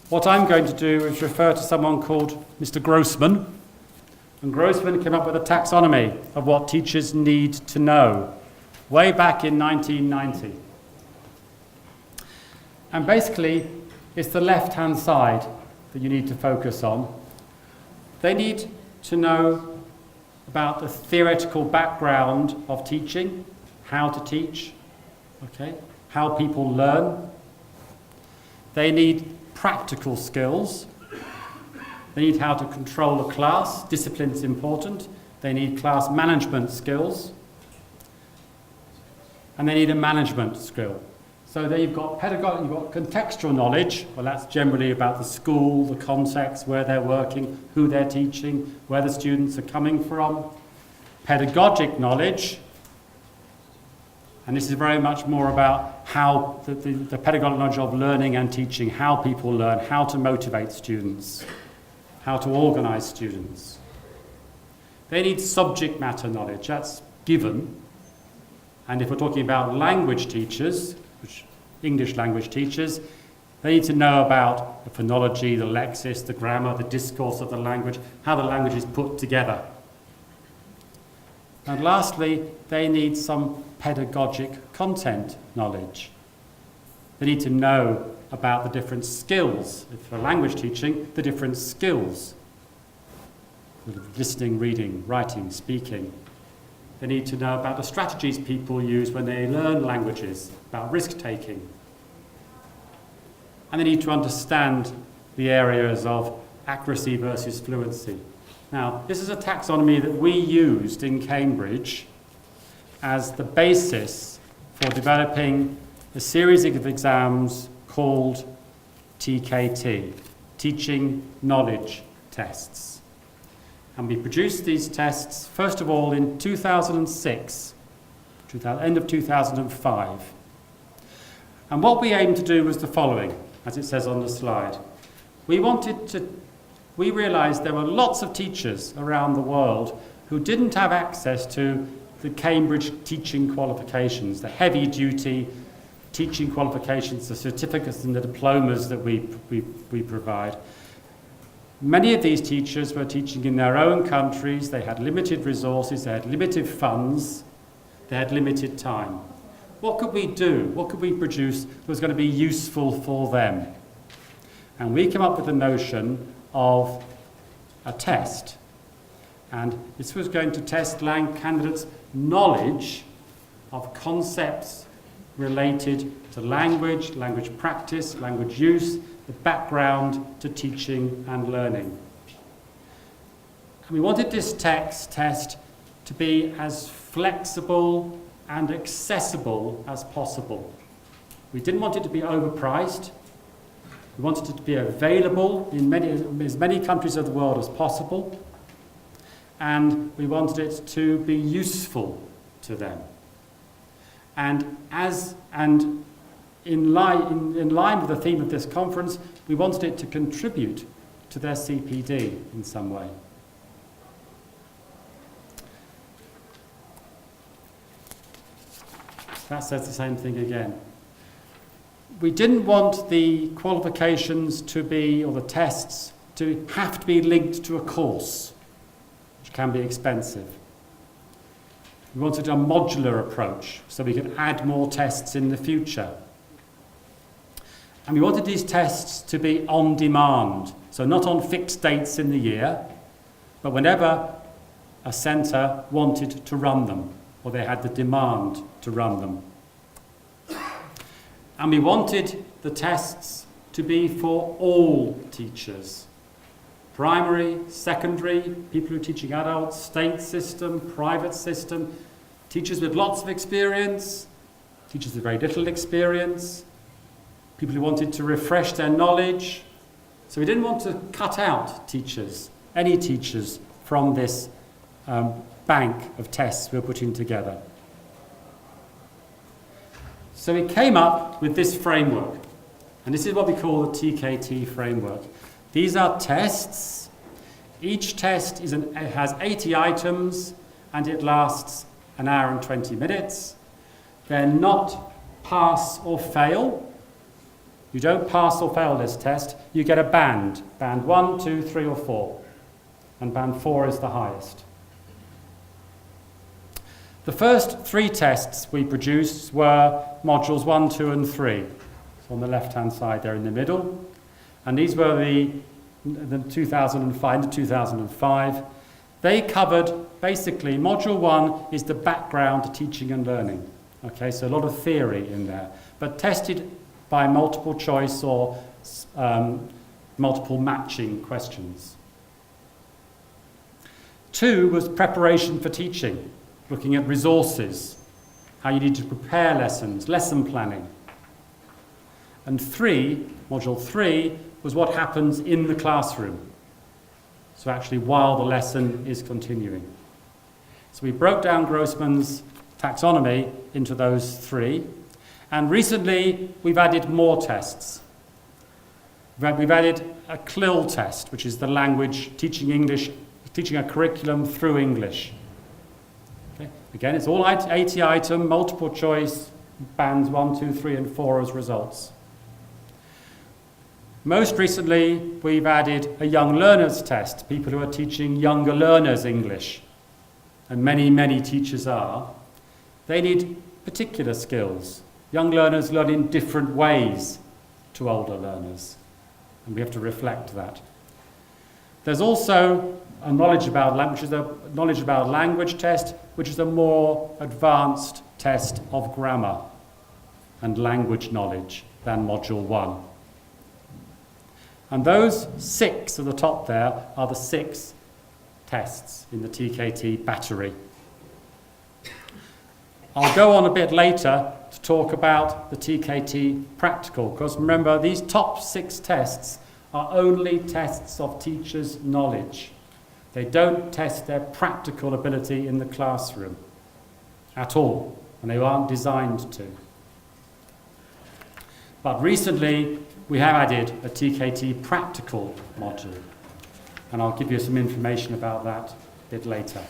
what I'm going to do is refer to someone called Mr. Grossman. And Grossman came up with a taxonomy of what teachers need to know way back in 1990. And basically, it's the left-hand side that you need to focus on. They need to know about the theoretical background of teaching, how to teach, okay, how people learn. They need practical skills. They need how to control a class. Discipline's important. They need class management skills. And they need a management skill. So there you've got pedagogy, you've got contextual knowledge. Well, that's generally about the school, the context, where they're working, who they're teaching, where the students are coming from. Pedagogic knowledge. And this is very much more about how the pedagogical knowledge of learning and teaching, how people learn, how to motivate students, how to organize students. They need subject matter knowledge, that's given. And if we're talking about language teachers, English language teachers, they need to know about the phonology, the lexis, the grammar, the discourse of the language, how the language is put together. And lastly, they need some pedagogic content knowledge. They need to know about the different skills, for language teaching, the different skills. Listening, reading, writing, speaking. They need to know about the strategies people use when they learn languages, about risk-taking. And they need to understand the areas of accuracy versus fluency. Now, this is a taxonomy that we used in Cambridge as the basis for developing a series of exams called TKT, Teaching Knowledge Tests. And we produced these tests, first of all, in 2006, end of 2005. And what we aimed to do was the following, as it says on the slide. We realized there were lots of teachers around the world who didn't have access to the Cambridge teaching qualifications, the heavy-duty teaching qualifications, the certificates and the diplomas that we provide. Many of these teachers were teaching in their own countries. They had limited resources, they had limited funds, they had limited time. What could we do? What could we produce that was going to be useful for them? And we came up with the notion of a test. And this was going to test candidates' knowledge of concepts related to language, language practice, language use, the background to teaching and learning. And we wanted this test to be as flexible and accessible as possible. We didn't want it to be overpriced. We wanted it to be available in as many countries of the world as possible. And we wanted it to be useful to them. And in line with the theme of this conference, we wanted it to contribute to their CPD in some way. That says the same thing again. We didn't want the qualifications to be, or the tests, to have to be linked to a course, which can be expensive. We wanted a modular approach, so we could add more tests in the future. And we wanted these tests to be on demand, so not on fixed dates in the year, but whenever a centre wanted to run them, or they had the demand to run them. And we wanted the tests to be for all teachers. Primary, secondary, people who are teaching adults, state system, private system, teachers with lots of experience, teachers with very little experience, people who wanted to refresh their knowledge. So we didn't want to cut out teachers, any teachers, from this bank of tests we're putting together. So we came up with this framework, and this is what we call the TKT Framework. These are tests. Each test has 80 items, and it lasts an hour and 20 minutes. They're not pass or fail. You don't pass or fail this test, you get a band. Band 1, 2, 3 or 4. And band 4 is the highest. The first 3 tests we produced were modules 1, 2 and 3. So on the left-hand side there in the middle. And these were the 2005 to 2005. They covered, basically, module 1 is the background to teaching and learning. Okay, so a lot of theory in there, but tested by multiple choice or multiple matching questions. 2 was preparation for teaching, looking at resources, how you need to prepare lessons, lesson planning. And 3, module 3, was what happens in the classroom. So actually while the lesson is continuing. So we broke down Grossman's taxonomy into those 3. And recently we've added more tests. We've added a CLIL test, which is the language teaching English, teaching a curriculum through English. Okay. Again, it's all 80 item, multiple choice, bands 1, 2, 3 and 4 as results. Most recently, we've added a young learners test, people who are teaching younger learners English. And many, many teachers are. They need particular skills. Young learners learn in different ways to older learners. And we have to reflect that. There's also a knowledge about language test, which is a more advanced test of grammar and language knowledge than module 1. And those 6 at the top there are the 6 tests in the TKT battery. I'll go on a bit later to talk about the TKT practical, because remember, these top 6 tests are only tests of teachers' knowledge. They don't test their practical ability in the classroom at all, and they aren't designed to. But recently, we have added a TKT practical module, and I'll give you some information about that a bit later.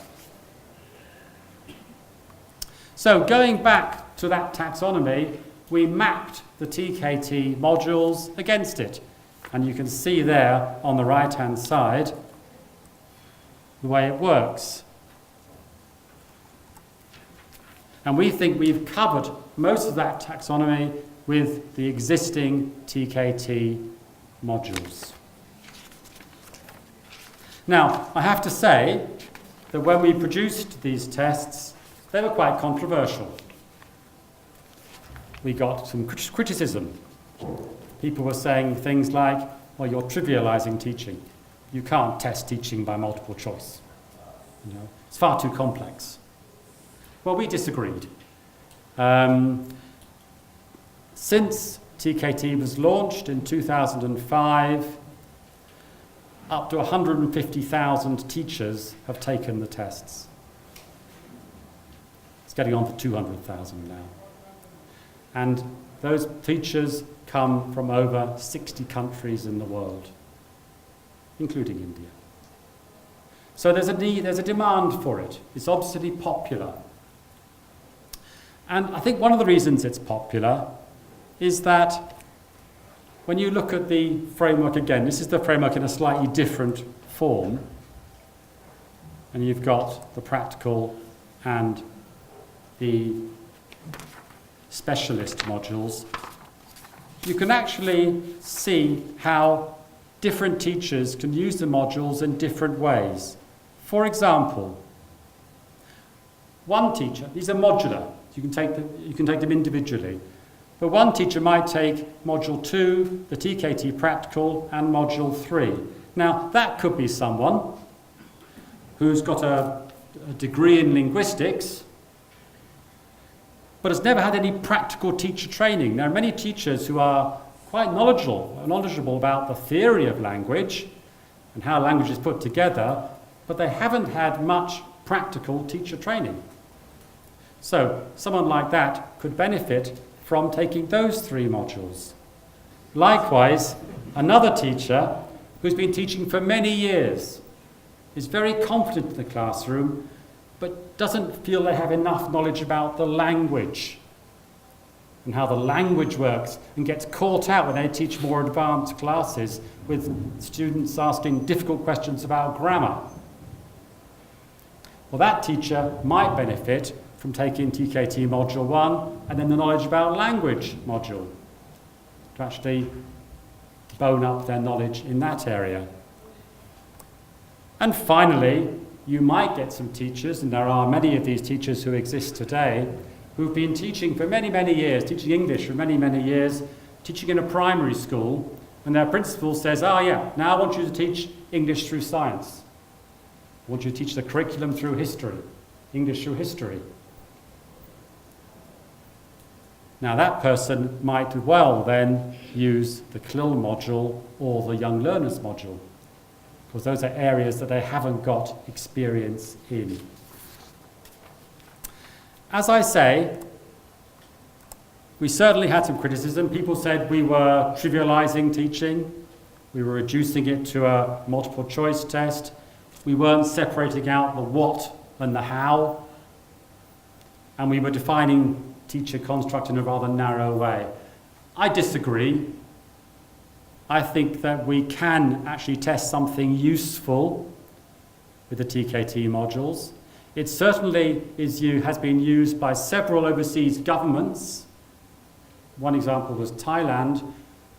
So going back to that taxonomy, we mapped the TKT modules against it, and you can see there on the right-hand side the way it works. And we think we've covered most of that taxonomy with the existing TKT modules. Now, I have to say that when we produced these tests, they were quite controversial. We got some criticism. People were saying things like, well, you're trivializing teaching. You can't test teaching by multiple choice. You know, it's far too complex. Well, we disagreed. Since TKT was launched in 2005, up to 150,000 teachers have taken the tests. It's getting on for 200,000 now. And those teachers come from over 60 countries in the world, including India. So there's a demand for it. It's obviously popular. And I think one of the reasons it's popular is that when you look at the framework again, this is the framework in a slightly different form, and you've got the practical and the specialist modules, you can actually see how different teachers can use the modules in different ways. For example, one teacher, these are modular, you can take them individually. But one teacher might take Module 2, the TKT Practical, and Module 3. Now, that could be someone who's got a degree in linguistics, but has never had any practical teacher training. There are many teachers who are quite knowledgeable about the theory of language and how language is put together, but they haven't had much practical teacher training. So, someone like that could benefit from taking those 3 modules. Likewise, another teacher who's been teaching for many years is very confident in the classroom, but doesn't feel they have enough knowledge about the language. and how the language works, and gets caught out when they teach more advanced classes with students asking difficult questions about grammar. Well, that teacher might benefit from taking TKT Module 1 and then the Knowledge About Language module to actually bone up their knowledge in that area. And finally, you might get some teachers, and there are many of these teachers who exist today, who've been teaching for many, many years, teaching English for many, many years, teaching in a primary school, and their principal says, oh yeah, now I want you to teach English through science. I want you to teach the curriculum through history, English through history. Now that person might well then use the CLIL module or the Young Learners module, because those are areas that they haven't got experience in. As I say, we certainly had some criticism. People said we were trivializing teaching, we were reducing it to a multiple choice test, we weren't separating out the what and the how, and we were defining teacher construct in a rather narrow way. I disagree. I think that we can actually test something useful with the TKT modules. It certainly has been used by several overseas governments. One example was Thailand,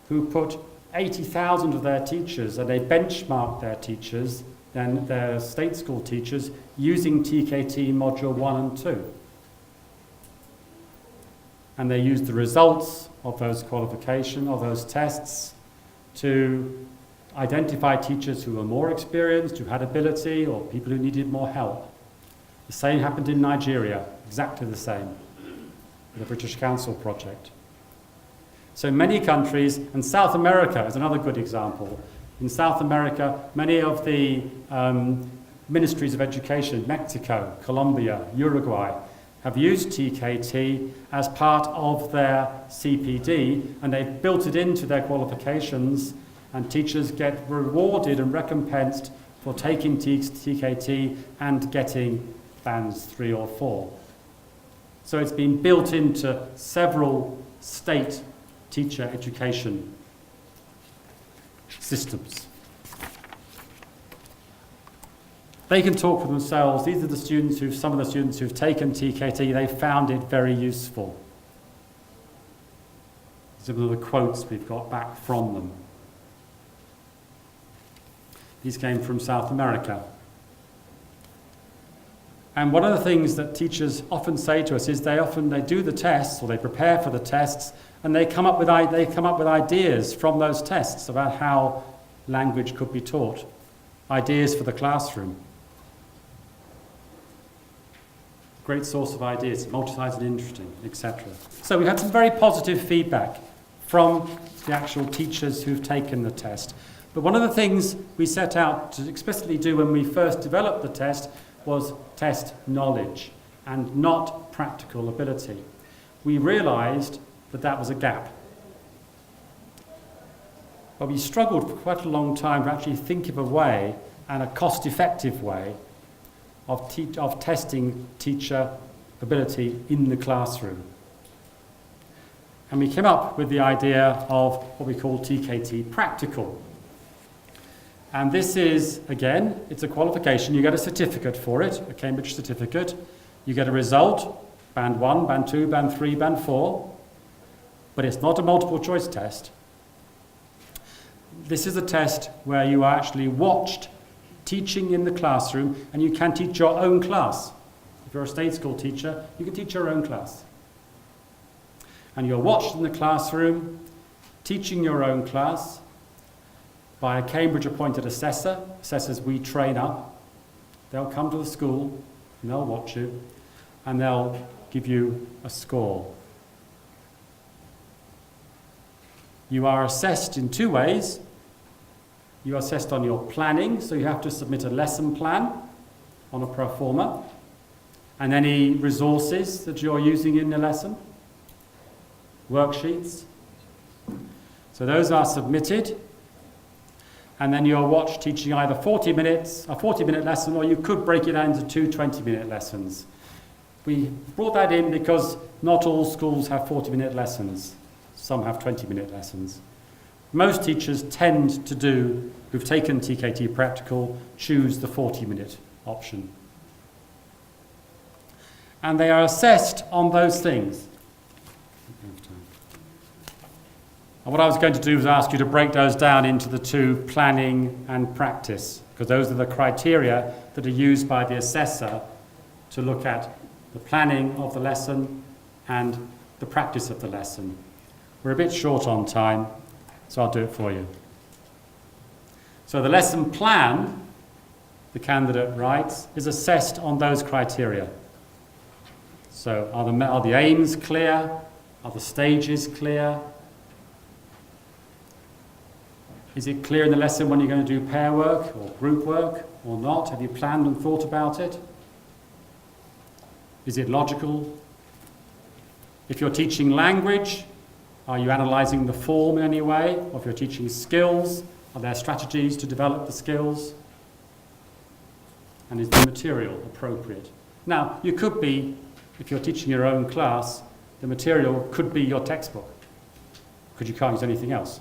who put 80,000 of their teachers, and they benchmarked their teachers, and their state school teachers, using TKT Module 1 and 2. And they used the results of those qualifications, of those tests, to identify teachers who were more experienced, who had ability, or people who needed more help. The same happened in Nigeria, exactly the same, with the British Council project. So many countries, and South America is another good example. In South America, many of the ministries of education, Mexico, Colombia, Uruguay, have used TKT as part of their CPD, and they've built it into their qualifications, and teachers get rewarded and recompensed for taking TKT and getting bands 3 or 4. So it's been built into several state teacher education systems. They can talk for themselves. These are the students some of the students who've taken TKT, they found it very useful. Some of the quotes we've got back from them. These came from South America. And one of the things that teachers often say to us is they do the tests, or they prepare for the tests, and they come up with ideas from those tests about how language could be taught, ideas for the classroom. Great source of ideas, multi-sided and interesting, etc. So we had some very positive feedback from the actual teachers who've taken the test. But one of the things we set out to explicitly do when we first developed the test was test knowledge and not practical ability. We realized that that was a gap. But we struggled for quite a long time to actually think of a way, and a cost-effective way, of testing teacher ability in the classroom. And we came up with the idea of what we call TKT Practical. And this is, again, it's a qualification. You get a certificate for it, a Cambridge certificate. You get a result, band 1, band 2, band 3, band 4. But it's not a multiple choice test. This is a test where you are actually watched teaching in the classroom, and you can teach your own class. If you're a state school teacher, you can teach your own class. And you're watched in the classroom, teaching your own class by a Cambridge-appointed assessor. Assessors we train up. They'll come to the school, and they'll watch you, and they'll give you a score. You are assessed in 2 ways. You are assessed on your planning, so you have to submit a lesson plan on a pro forma, and any resources that you're using in the lesson, worksheets. So those are submitted, and then you're watched teaching either 40 minutes, a 40-minute lesson, or you could break it down into 2 20-minute lessons. We brought that in because not all schools have 40-minute lessons. Some have 20-minute lessons. Most teachers tend to do, who've taken TKT Practical, choose the 40-minute option. And they are assessed on those things. And what I was going to do was ask you to break those down into the two, planning and practice, because those are the criteria that are used by the assessor to look at the planning of the lesson and the practice of the lesson. We're a bit short on time, so I'll do it for you. So the lesson plan, the candidate writes, is assessed on those criteria. So are the aims clear? Are the stages clear? Is it clear in the lesson when you're going to do pair work or group work or not? Have you planned and thought about it? Is it logical? If you're teaching language, are you analysing the form in any way? Or if you're teaching skills, are there strategies to develop the skills? And is the material appropriate? Now, you could be, if you're teaching your own class, the material could be your textbook, because you can't use anything else.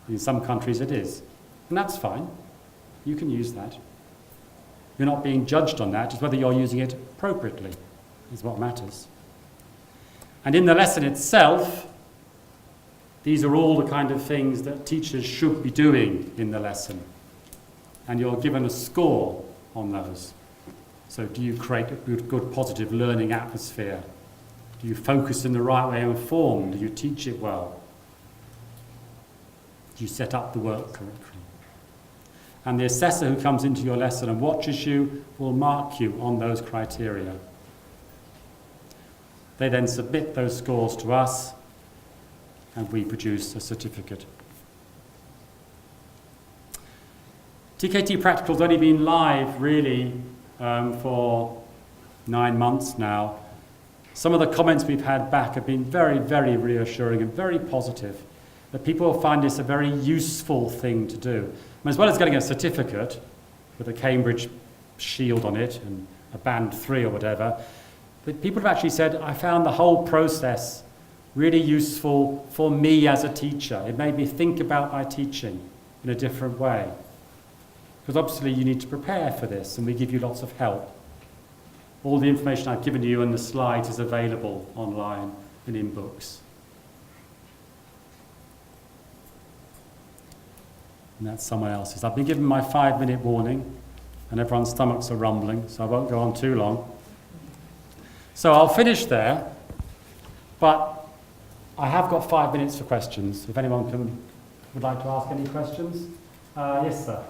In some countries it is. And that's fine. You can use that. You're not being judged on that, just whether you're using it appropriately is what matters. And in the lesson itself, these are all the kind of things that teachers should be doing in the lesson. And you're given a score on those. So do you create a good positive learning atmosphere? Do you focus in the right way and form? Do you teach it well? Do you set up the work correctly? And the assessor who comes into your lesson and watches you will mark you on those criteria. They then submit those scores to us and we produce a certificate. TKT Practical's only been live really for 9 months now. Some of the comments we've had back have been very, very reassuring and very positive. That people find this a very useful thing to do. And as well as getting a certificate with a Cambridge shield on it and a band 3 or whatever, but people have actually said, I found the whole process really useful for me as a teacher. It made me think about my teaching in a different way. Because obviously you need to prepare for this and we give you lots of help. All the information I've given you in the slides is available online and in books. And that's someone else's. I've been given my 5-minute warning and everyone's stomachs are rumbling, so I won't go on too long. So I'll finish there, but I have got 5 minutes for questions. If anyone would like to ask any questions. Yes, sir.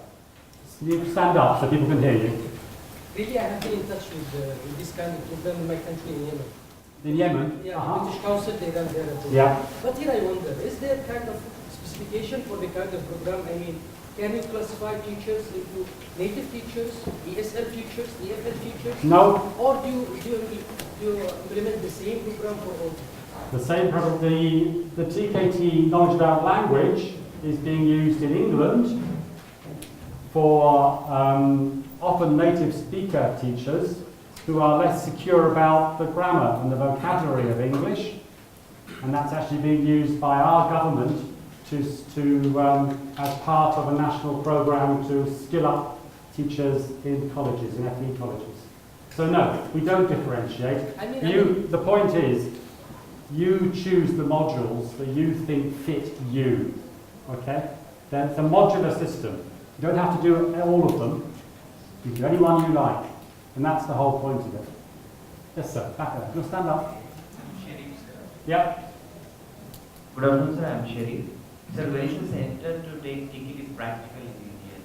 You stand up so people can hear you. Really, I have been in touch with this kind of program in my country in Yemen. In Yemen? Yeah, British Council, they run there. Yeah. But here I wonder, is there kind of specification for the kind of program? I mean, can you classify teachers into native teachers, ESL teachers, EFL teachers? No. Or do you implement the same program for all? The same program. The TKT knowledge about language is being used in England for often native speaker teachers who are less secure about the grammar and the vocabulary of English, and that's actually being used by our government as part of a national program to skill up teachers in colleges, in FE colleges. So no, we don't differentiate. The point is, you choose the modules that you think fit you, okay? Then it's a modular system. You don't have to do all of them. You do any one you like. And that's the whole point of it. Yes, sir. Back there. You'll stand up. I'm Sherif, sir. Yeah. Good afternoon, sir. I'm Sherif. Sir, where is the center to take TKT Practical in India?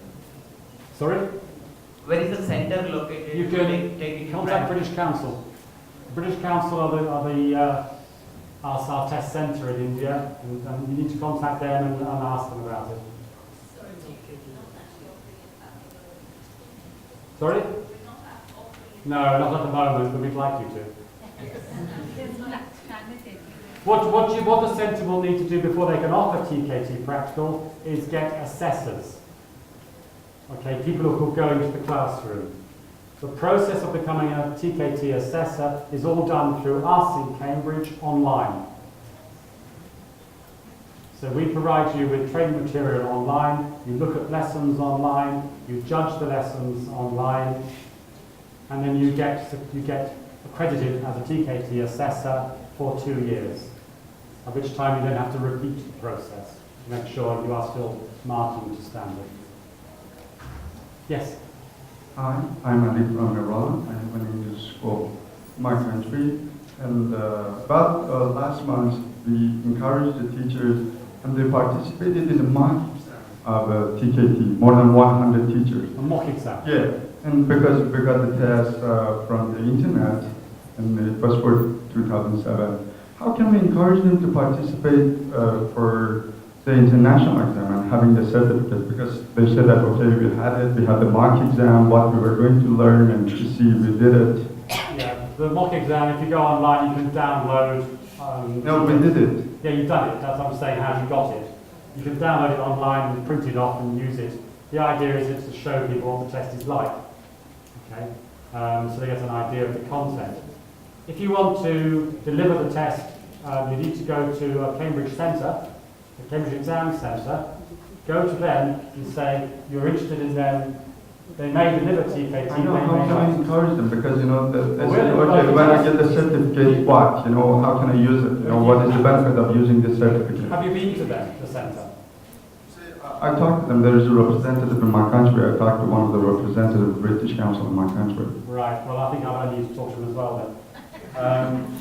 Sorry? Where is the center located? You can contact British Council. British Council are our test centre in India, and you need to contact them and ask them about it. Sorry? No, not at the moment, but we'd like you to. What the centre will need to do before they can offer TKT Practical is get assessors. Okay, people who will go into the classroom. The process of becoming a TKT assessor is all done through us in Cambridge online. So we provide you with training material online, you look at lessons online, you judge the lessons online, and then you get accredited as a TKT assessor for 2 years, at which time you then have to repeat the process to make sure you are still marking to standard. Yes? Hi, I'm Ali from Iran. I'm an English school in my country. And about last month, we encouraged the teachers, and they participated in the mock of TKT, more than 100 teachers. A mock exam? Yeah, and because we got the test from the internet, and it was for 2007, how can we encourage them to participate for the international exam and having the certificate? Because they said that, okay, we had the mock exam, what we were going to learn, and to see if we did it. Yeah, the mock exam, if you go online, you can download. No, we did it. Yeah, you've done it. That's what I'm saying, how you got it. You can download it online and print it off and use it. The idea is it's to show people what the test is like. Okay, so they get an idea of the content. If you want to deliver the test, you need to go to a Cambridge Centre, the Cambridge Exam Centre, go to them and say you're interested in them. They may deliver TKT. I know, how can I encourage them? Because, you know, they Well, say, okay, when I get the certificate, what? You know, how can I use it? You know, what is the benefit of using this certificate? Have you been to them, the centre? I talked to them. There is a representative in my country. I talked to one of the representatives of the British Council in my country. Right, well, I think I might need to talk to them as well then.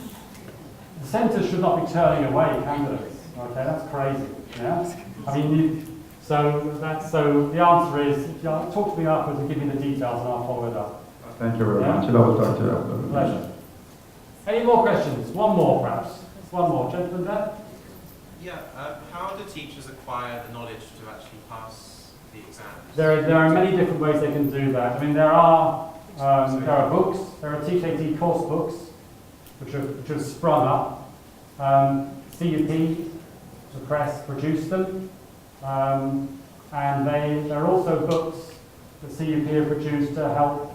The centres should not be turning away candidates. Okay, that's crazy. Yeah? I mean, so the answer is, if you talk to me afterwards and give me the details and I'll follow it up. Thank you very Yeah? much. And I will talk to you after. Pleasure. Any more questions? One more, perhaps. One more. Gentleman there? Yeah, how do teachers acquire the knowledge to actually pass the exams? There are many different ways they can do that. I mean, there are books. There are TKT course books which have sprung up. CUP, the press, produced them. And there are also books that CUP have produced to help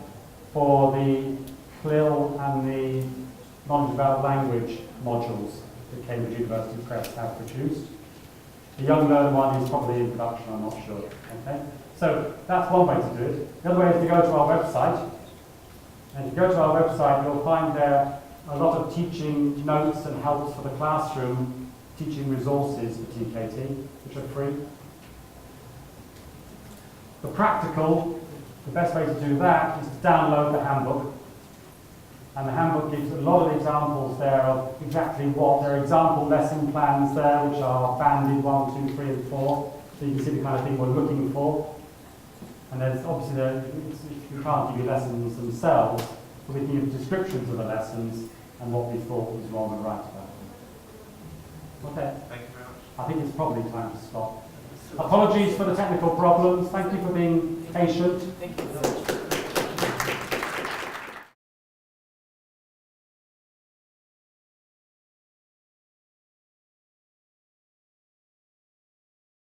for the CLIL and the knowledge about language modules that Cambridge University Press have produced. The Young Learner one is probably in production, I'm not sure. Okay? So that's one way to do it. The other way is to go to our website. And if you go to our website, you'll find there a lot of teaching notes and helps for the classroom, teaching resources for TKT, which are free. The practical, the best way to do that is to download the handbook. And the handbook gives a lot of examples there of exactly what. There are example lesson plans there, which are banded 1, 2, 3, and 4. So you can see the kind of thing we're looking for. And there's obviously, we can't give you lessons themselves, but we can give descriptions of the lessons and what we thought was wrong and right about them. Okay. Thank you very much. I think it's probably time to stop. Apologies for the technical problems. Thank you for being patient. Thank you.